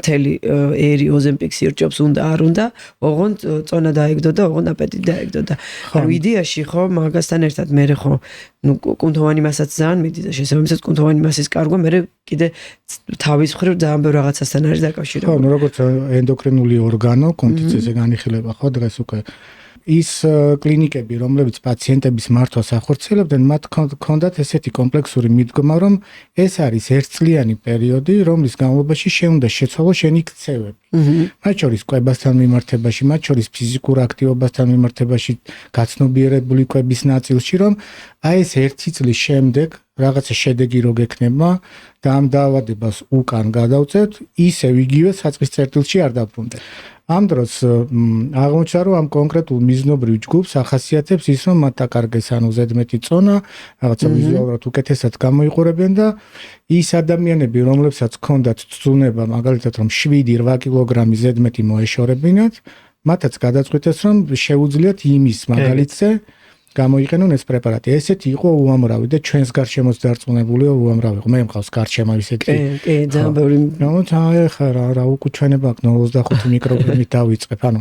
მთელი ერი ოზემპიქსი რჭობს უნდა არ უნდა, ოღონდ წონა დაეგდო და ოღონდ აპეტიტი დაეგდო და ანუ იდეაში ხო მაგასთან ერთად მე ხო ნუ კუნთოვანი მასაც ძალიან მიდი და შესაბამისად კუნთოვანი მასის კარგვა მე კიდე თავის მხრივ ძალიან ბევრ რაღაცასთან არის დაკავშირებული. ხო, ნუ როგორც ენდოკრინული ორგანო, კონდიციაზე განიხილება ხო დღეს უკვე ის კლინიკები, რომლებიც პაციენტების მართვას ახორციელებდნენ, მათ ჰქონდათ ესეთი კომპლექსური მიდგომა, რომ ეს არის ერთწლიანი პერიოდი, რომლის განმავლობაში შეუნდა შეცვალოს შენი ქცევები. მათ შორის კვებასთან მიმართებაში, მათ შორის ფიზიკურ აქტივობასთან მიმართებაში, გაცნობიერებული კვების ნაწილში, რომ აი ეს ერთი წლის შემდეგ რაღაცა შედეგი რო გექნება და ამ დაავადებას უკან გადავწევთ, ისევ იგივე საწყის წერტილში არ დაბრუნდეთ. ამ დროს აღმოჩნდა რომ ამ კონკრეტულ მიზნობრივ ჯგუფს ახასიათებს ის რომ მათ აკარგეს ანუ ზედმეტი წონა, რაღაცა ვიზუალურად უკეთესად გამოიყურებენ და ის ადამიანები, რომლებსაც ჰქონდათ ცუნება, მაგალითად რომ 7-8 კილოგრამი ზედმეტი მოეშორებინათ, მათაც გადაწყვიტეს რომ შეუძლიათ იმის მაგალითზე გამოიყენონ ეს პრეპარატი. ესეთი იყო უამრავი და ჩვენს გარშემოც დარწმუნებულია უამრავი. მე მყავს გარშემო ისეთი. კი, ძალიან ბევრი. ნუ თან ახლა რა უკუჩვენება აქვს 25 მიკროგრამით დავიწყებ, ანუ